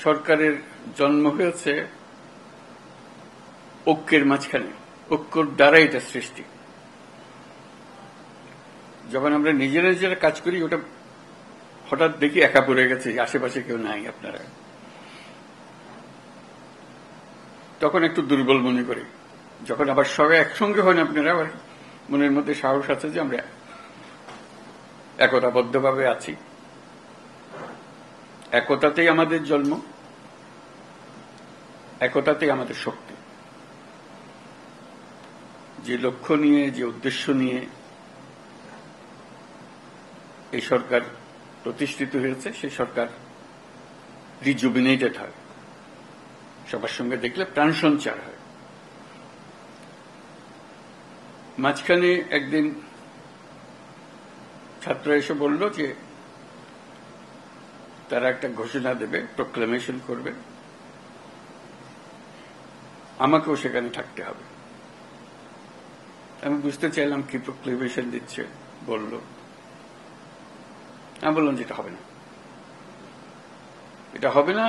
সরকারের জন্ম হয়েছে ঐক্যের মাঝখানে, ঐক্যর দ্বারা এটা সৃষ্টি। যখন আমরা নিজেরা নিজেরা কাজ করি, ওটা হঠাৎ দেখি একা পড়ে গেছে, আশেপাশে কেউ নাই আপনারা, তখন একটু দুর্বল মনে করি। যখন আবার সবাই একসঙ্গে হন আপনারা, আবার মনের মধ্যে সাহস আছে যে আমরা একতাবদ্ধভাবে আছি। একতাতেই আমাদের জন্ম, একতাতেই আমাদের শক্তি। যে লক্ষ্য নিয়ে, যে উদ্দেশ্য নিয়ে এই সরকার প্রতিষ্ঠিত হয়েছে, সেই সরকার রিজুবিনেটেড হয়, সবার সঙ্গে দেখলে প্রাণ সঞ্চার হয়। মাঝখানে একদিন ছাত্র এসে বলল যে তারা একটা ঘোষণা দেবে, প্রোক্লামেশন করবে, আমাকেও সেখানে থাকতে হবে। আমি বুঝতে চাইলাম কি প্রোক্লামেশন দিচ্ছে, বলল। আমি বললাম যে এটা হবে না, এটা হবে না,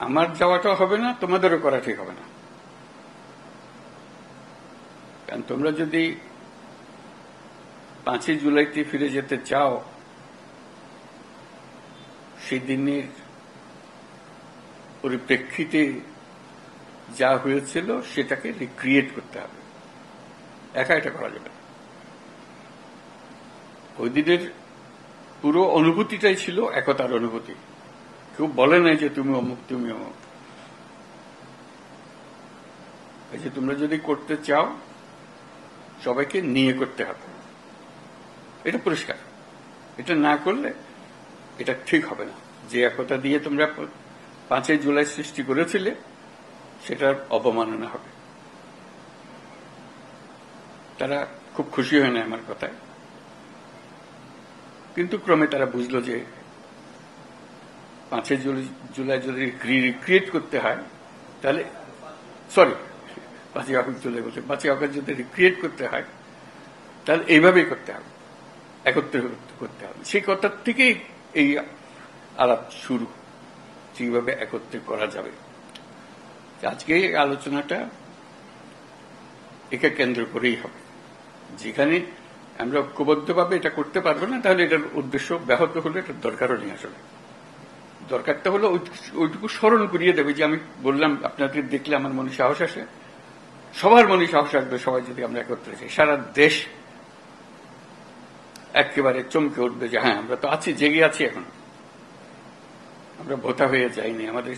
আমার যাওয়াটাও হবে না, তোমাদেরও করা ঠিক হবে না। কারণ তোমরা যদি 5ই জুলাইতে ফিরে যেতে চাও, সেই দিনের পরিপ্রেক্ষিতে যা হয়েছিল সেটাকে রিক্রিয়েট করতে হবে, একা এটা করা যাবে না। ওই দিনের পুরো অনুভূতিটাই ছিল একতার অনুভূতি। কেউ বলে নাই যে তুমি অমুক, তুমি অমুক। এই যে তোমরা যদি করতে চাও, সবাইকে নিয়ে করতে হবে, এটা পরিষ্কার। এটা না করলে এটা ঠিক হবে না। যে একতা দিয়ে তোমরা 5ই জুলাই সৃষ্টি করেছিলে, সেটার অবমাননা হবে। তারা খুব খুশি হয় না আমার কথায়, কিন্তু ক্রমে তারা বুঝলো যে 5ই জুলাই যদি রিক্রিয়েট করতে হয়, তাহলে 5ই আগস্ট জুলাই বলছে, 5ই আগস্ট যদি রিক্রিয়েট করতে হয়, তাহলে এইভাবেই করতে হবে, একত্রে করতে হবে। সেই কথার থেকেই এই আলাপ শুরু, সেইভাবে একত্রে করা যাবে। আজকে এই আলোচনাটা একে কেন্দ্র করেই হবে। যেখানে আমরা ঐক্যবদ্ধভাবে এটা করতে পারবো না, তাহলে এটার উদ্দেশ্য ব্যাহত হলে এটার দরকারও নেই। আসলে দরকারটা হলো ওইটুকু স্মরণ করিয়ে দেবে যে আমি বললাম, আপনাদের দেখলে আমার মনে সাহস আসে, সবার মনে সাহস আসবে। সবাই যদি আমরা একত্রে যাই, সারা দেশ একেবারে চমকে উঠবে যে হ্যাঁ, আমরা তো আছি, জেগে আছি, এখন আমরা ভোতা হয়ে যাইনি, আমাদের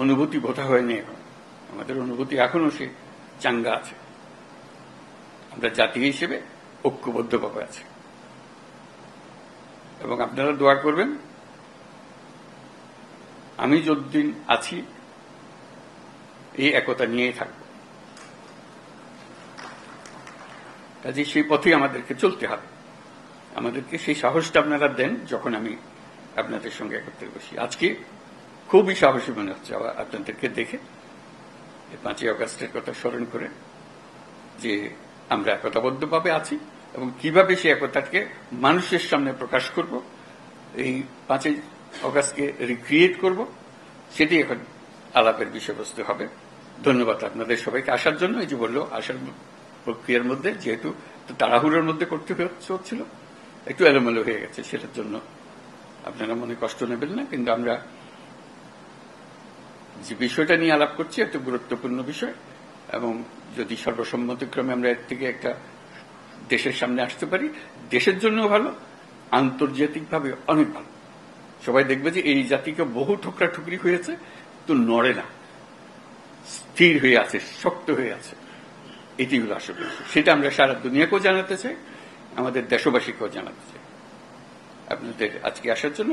অনুভূতি ভোতা হয়নি, এখন আমাদের অনুভূতি এখনো সে চাঙ্গা আছে। আমরা জাতি হিসেবে ঐক্যবদ্ধভাবে আছি। এবং আপনারা দোয়া করবেন, আমি যতদিন আছি এই একতা নিয়েই থাকব। কাজে সেই পথেই আমাদেরকে চলতে হবে। আমাদেরকে সেই সাহসটা আপনারা দেন যখন আমি আপনাদের সঙ্গে একত্রে বসি। আজকে খুবই সাহসী মনে হচ্ছে আপনাদেরকে দেখে, 5ই আগস্টের কথা স্মরণ করে, যে আমরা একতাবদ্ধভাবে আছি এবং কিভাবে সেই একতাকে মানুষের সামনে প্রকাশ করব, এই 5ই আগস্টকে রিক্রিয়েট করব, সেটি এখন আলাপের বিষয়বস্তু হবে। ধন্যবাদ আপনাদের সবাইকে আসার জন্য। এই যে বললো, আসার প্রক্রিয়ার মধ্যে যেহেতু তাড়াহুড়োর মধ্যে করতে হচ্ছিল, একটু এলোমেলো হয়ে গেছে, সেটার জন্য আপনারা মনে কষ্ট নেবেন না। কিন্তু আমরা যে বিষয়টা নিয়ে আলাপ করছি একটা গুরুত্বপূর্ণ বিষয়, এবং যদি সর্বসম্মতিক্রমে আমরা এর থেকে একটা দেশের সামনে আসতে পারি, দেশের জন্য ভালো, আন্তর্জাতিকভাবে অনেক ভালো। সবাই দেখবে যে এই জাতিকে বহু ঠুকরি হয়েছে, তো নড়ে না, স্থির হয়ে আছে, শক্ত হয়ে আছে। এটি হলো আসলে, সেটা আমরা সারা দুনিয়াকেও জানাতে চাই, আমাদের দেশবাসীকেও জানাতে চাই। আপনাদের আজকে আসার জন্য